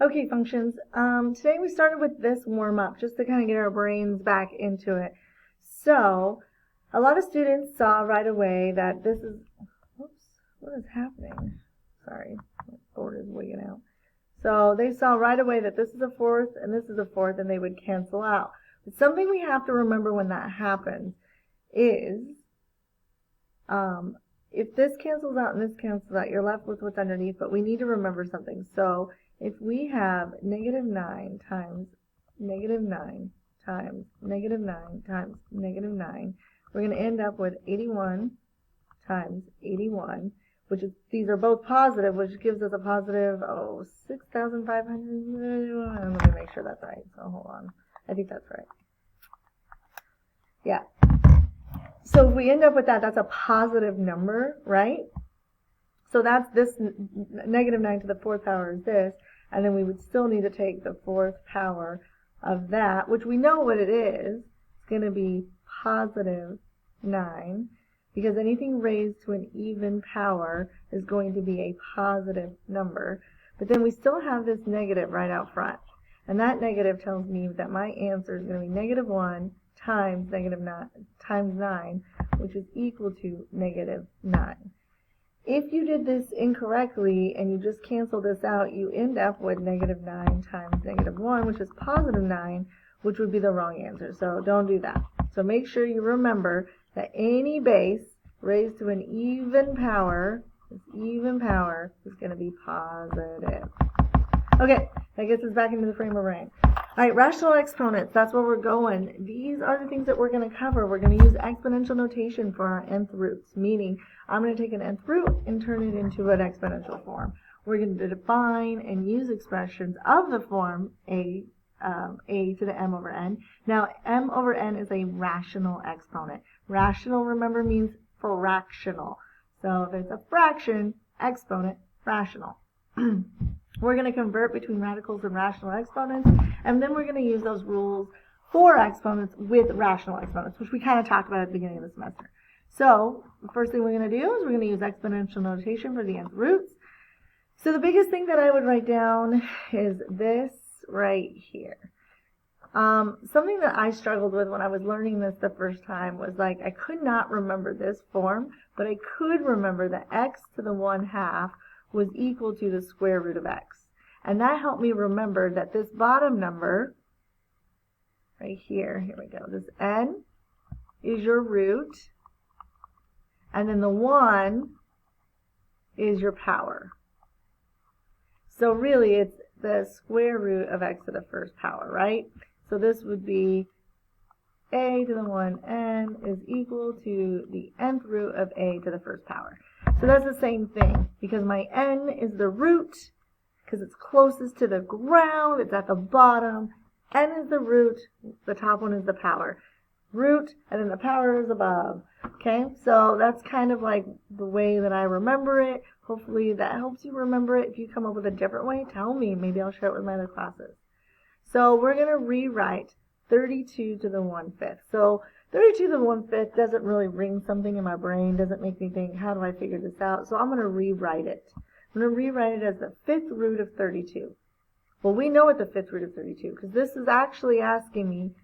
Okay, functions. Today we started with this warm-up just to kind of get our brains back into it. So, a lot of students saw right away that this is, whoops, what is happening? Sorry, my board is wigging out. So they saw right away that this is a fourth and this is a fourth, and they would cancel out. But something we have to remember when that happens is, if this cancels out and this cancels out, you're left with what's underneath, but we need to remember something. So if we have -9 times -9 times -9 times -9, we're going to end up with 81 times 81, which is, these are both positive, which gives us a positive, 6,500. Let me make sure that's right. So hold on. I think that's right. Yeah. So if we end up with that, that's a positive number, right? So that's this, -9 to the fourth power is this, and then we would still need to take the fourth power of that, which we know what it is. It's going to be +9, because anything raised to an even power is going to be a positive number. But then we still have this negative right out front, and that negative tells me that my answer is going to be -1 times -9 times 9, which is equal to -9. If you did this incorrectly and you just cancel this out, you end up with -9 times -1, which is +9, which would be the wrong answer. So don't do that. So make sure you remember that any base raised to an even power, this even power, is going to be positive. Okay, that gets us back into the frame of brain. All right, rational exponents, that's where we're going. These are the things that we're going to cover. We're going to use exponential notation for our nth roots, meaning I'm going to take an nth root and turn it into an exponential form. We're going to define and use expressions of the form a to the m over n. Now, m over n is a rational exponent. Rational, remember, means fractional. So if it's a fraction, exponent, rational. We're going to convert between radicals and rational exponents, and then we're going to use those rules for exponents with rational exponents, which we kind of talked about at the beginning of the semester. So the first thing we're going to do is we're going to use exponential notation for the nth roots. So the biggest thing that I would write down is this right here. Something that I struggled with when I was learning this the first time was like I could not remember this form, but I could remember that x to the 1/2 was equal to the square root of x. And that helped me remember that this bottom number, right here we go, this n is your root, and then the 1 is your power. So really it's the square root of x to the first power, right? So this would be a to the 1n is equal to the nth root of a to the first power. So that's the same thing, because my n is the root, because it's closest to the ground, it's at the bottom. N is the root, the top one is the power. Root, and then the power is above. Okay, so that's kind of like the way that I remember it. Hopefully that helps you remember it. If you come up with a different way, tell me. Maybe I'll share it with my other classes. So we're going to rewrite 32 to the 1/5. So 32 to the 1/5 doesn't really ring something in my brain, doesn't make me think, how do I figure this out? So I'm going to rewrite it. I'm going to rewrite it as the 5th root of 32. Well, we know what the 5th root of 32, because this is actually asking me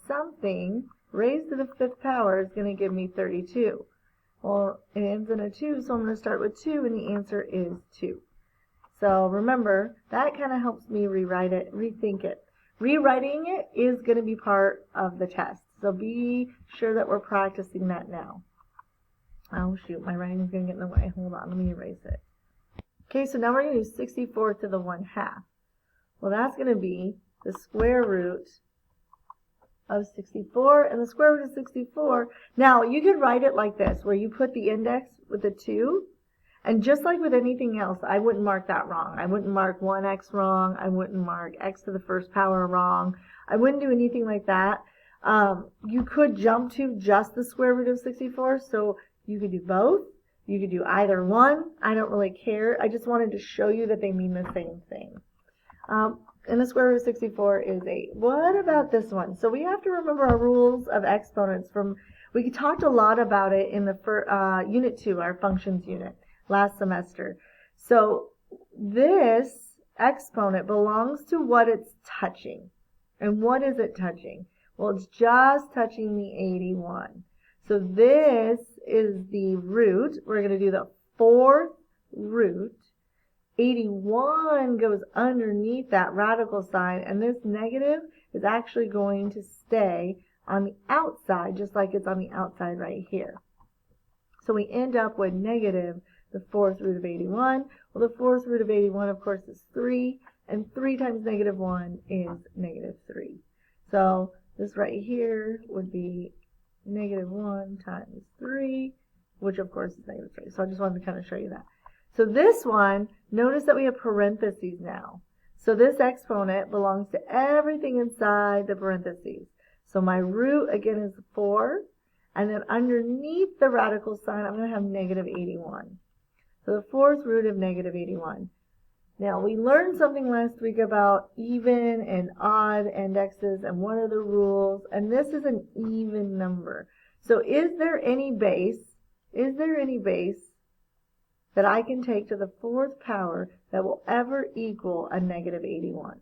something raised to the 5th power is going to give me 32. Well, it ends in a 2, so I'm going to start with 2, and the answer is 2. So remember, that kind of helps me rewrite it, rethink it. Rewriting it is going to be part of the test. So be sure that we're practicing that now. Oh shoot, my writing's going to get in the way. Hold on, let me erase it. Okay, so now we're going to do 64 to the 1/2. Well, that's going to be the square root of 64, and the square root of 64. Now, you could write it like this, where you put the index with the 2, and just like with anything else, I wouldn't mark that wrong. I wouldn't mark 1x wrong. I wouldn't mark x to the first power wrong. I wouldn't do anything like that. You could jump to just the square root of 64, so you could do both. You could do either one. I don't really care. I just wanted to show you that they mean the same thing. And the square root of 64 is 8. What about this one? So we have to remember our rules of exponents from, we talked a lot about it in the Unit 2, our functions unit, last semester. So this exponent belongs to what it's touching. And what is it touching? Well, it's just touching the 81. So this is the root. We're going to do the fourth root. 81 goes underneath that radical sign, and this negative is actually going to stay on the outside, just like it's on the outside right here. So we end up with negative the fourth root of 81. Well, the fourth root of 81, of course, is 3, and 3 times negative 1 is negative 3. So this right here would be negative 1 times 3, which of course is negative 3. So I just wanted to kind of show you that. So this one, notice that we have parentheses now. So this exponent belongs to everything inside the parentheses. So my root, again, is 4. And then underneath the radical sign, I'm going to have negative 81. So the fourth root of negative 81. Now, we learned something last week about even and odd indexes and what are the rules. And this is an even number. So is there any base that I can take to the fourth power that will ever equal a negative 81?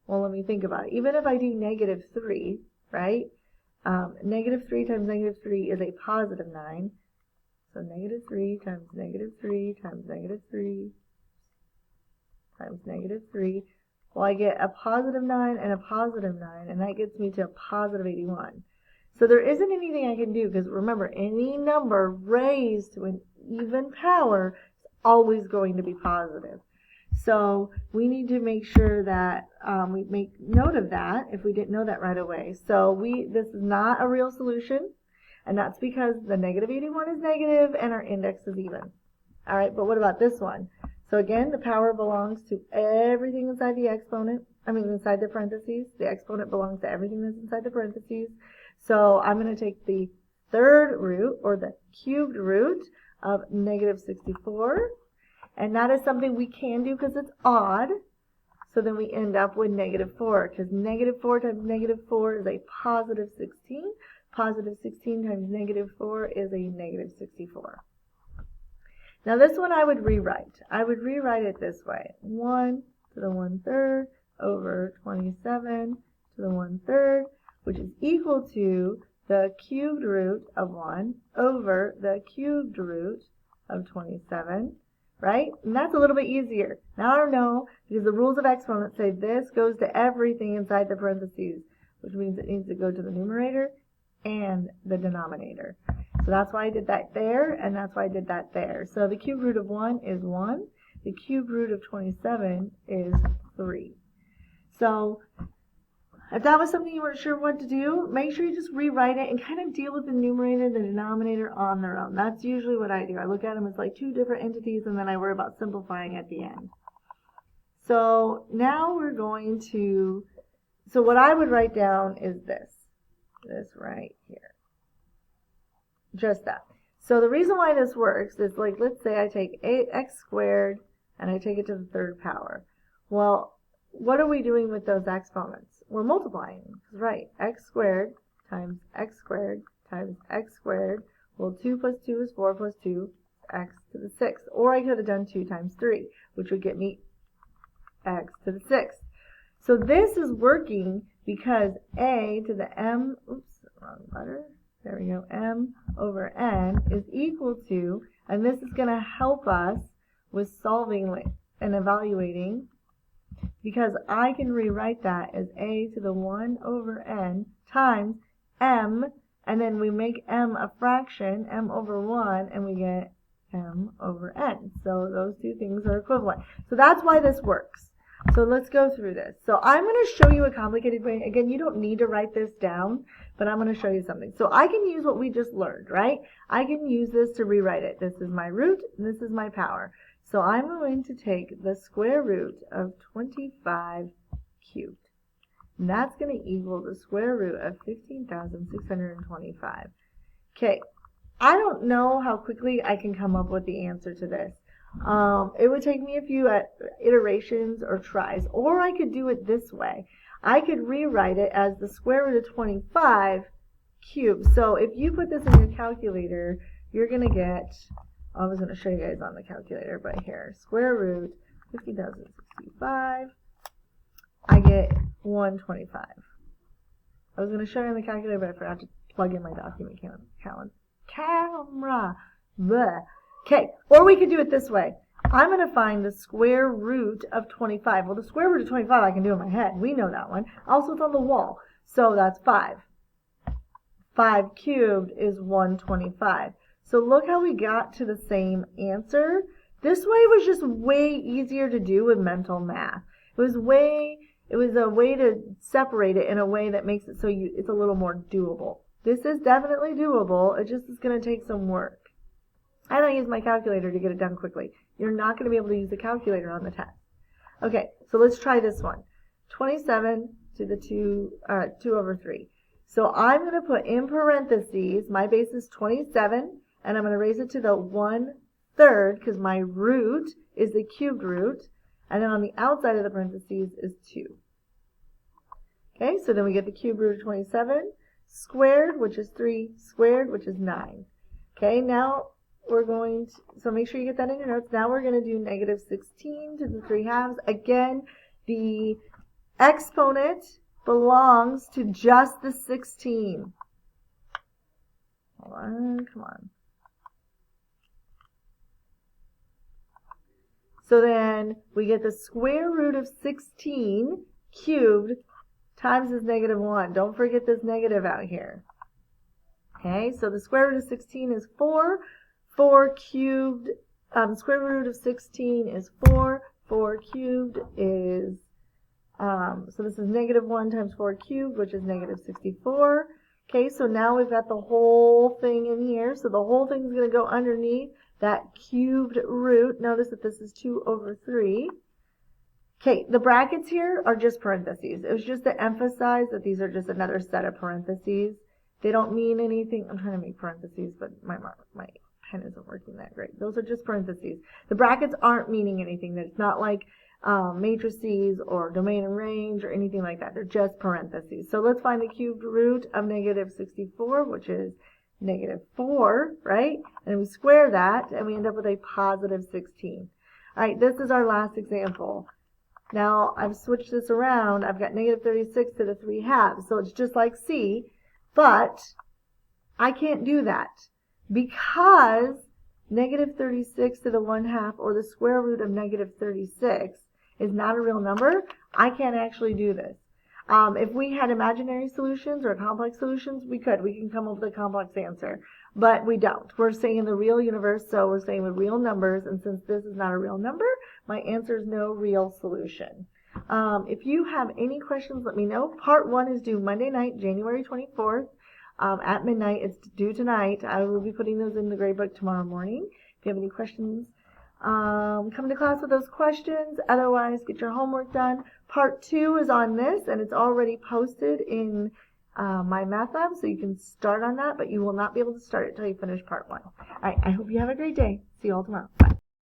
Well, let me think about it. Even if I do negative 3, right? Negative 3 times negative 3 is a positive 9. So negative 3 times negative 3 times negative 3 times negative 3. Well, I get a positive 9 and a positive 9, and that gets me to a positive 81. So there isn't anything I can do, because remember, any number raised to an even power is always going to be positive. So we need to make sure that we make note of that if we didn't know that right away. So this is not a real solution, and that's because the negative 81 is negative and our index is even. All right, but what about this one? So again, the power belongs to everything inside the exponent, inside the parentheses. The exponent belongs to everything that's inside the parentheses. So I'm going to take the third root, or the cubed root, of negative 64. And that is something we can do because it's odd. So then we end up with negative 4, because negative 4 times negative 4 is a positive 16. Positive 16 times negative 4 is a negative 64. Now this one I would rewrite. I would rewrite it this way. 1 to the 1/3 over 27 to the 1/3, which is equal to the cubed root of 1 over the cubed root of 27, right? And that's a little bit easier. Now I know, because the rules of exponents say this goes to everything inside the parentheses, which means it needs to go to the numerator and the denominator. So that's why I did that there, and that's why I did that there. So the cube root of 1 is 1. The cube root of 27 is 3. So if that was something you weren't sure what to do, make sure you just rewrite it and kind of deal with the numerator and the denominator on their own. That's usually what I do. I look at them as like two different entities, and then I worry about simplifying at the end. So now we're going to, so what I would write down is this right here. Just that. So the reason why this works is, like, let's say I take 8x squared and I take it to the third power. Well, what are we doing with those exponents? We're multiplying, right? X squared times x squared times x squared. Well, 2 plus 2 is 4 plus 2, x to the 6th. Or I could have done 2 times 3, which would get me x to the 6th. So this is working because a to the m, oops, wrong letter. There we go, m over n is equal to, and this is going to help us with solving and evaluating, because I can rewrite that as a to the 1 over n times m, and then we make m a fraction, m over 1, and we get m over n. So those two things are equivalent. So that's why this works. So let's go through this. So I'm going to show you a complicated way. Again, you don't need to write this down, but I'm going to show you something. So I can use what we just learned, right? I can use this to rewrite it. This is my root, and this is my power. So I'm going to take the square root of 25 cubed. And that's going to equal the square root of 15,625. Okay, I don't know how quickly I can come up with the answer to this. It would take me a few iterations or tries, or I could do it this way. I could rewrite it as the square root of 25 cubed. So if you put this in your calculator, you're going to get, I was going to show you guys on the calculator, but here, square root 50,065. I get 125. I was going to show you on the calculator, but I forgot to plug in my document camera. Bleh. Okay, or we could do it this way. I'm going to find the square root of 25. Well, the square root of 25 I can do in my head. We know that one. Also, it's on the wall. So that's 5. 5 cubed is 125. So look how we got to the same answer. This way was just way easier to do with mental math. It was a way to separate it in a way that makes it so it's a little more doable. This is definitely doable. It just is going to take some work. I don't use my calculator to get it done quickly. You're not going to be able to use the calculator on the test. Okay, so let's try this one. 27 to the 2 over 3. So I'm going to put in parentheses, my base is 27, and I'm going to raise it to the 1/3 because my root is the cubed root, and then on the outside of the parentheses is 2. Okay, so then we get the cubed root of 27 squared, which is 3 squared, which is 9. Okay, now we're going to, so make sure you get that in your notes. Now we're going to do negative 16 to the 3/2. Again, the exponent belongs to just the 16. Hold on, come on. So then we get the square root of 16 cubed times this negative 1. Don't forget this negative out here. Okay, so the square root of 16 is 4. 4 cubed, square root of 16 is 4. 4 cubed is, so this is negative 1 times 4 cubed, which is negative 64. Okay, so now we've got the whole thing in here. So the whole thing is going to go underneath that cubed root. Notice that this is 2 over 3. Okay, the brackets here are just parentheses. It was just to emphasize that these are just another set of parentheses. They don't mean anything. I'm trying to make parentheses, but my pen isn't working that great. Those are just parentheses. The brackets aren't meaning anything. It's not like matrices or domain and range or anything like that. They're just parentheses. So let's find the cubed root of negative 64, which is negative 4, right? And we square that, and we end up with a positive 16. All right, this is our last example. Now, I've switched this around. I've got negative 36 to the 3/2, so it's just like C, but I can't do that because negative 36 to the 1/2, or the square root of negative 36, is not a real number. I can't actually do this. If we had imaginary solutions or complex solutions, we can come up with a complex answer, but we don't. We're saying in the real universe, so we're saying with real numbers, and since this is not a real number, my answer is no real solution. If you have any questions, let me know. Part 1 is due Monday night, January 24th. At midnight. It's due tonight. I will be putting those in the grade book tomorrow morning. If you have any questions, come to class with those questions. Otherwise, get your homework done. Part 2 is on this, and it's already posted in my math lab, so you can start on that, but you will not be able to start it until you finish part 1. All right, I hope you have a great day. See you all tomorrow. Bye.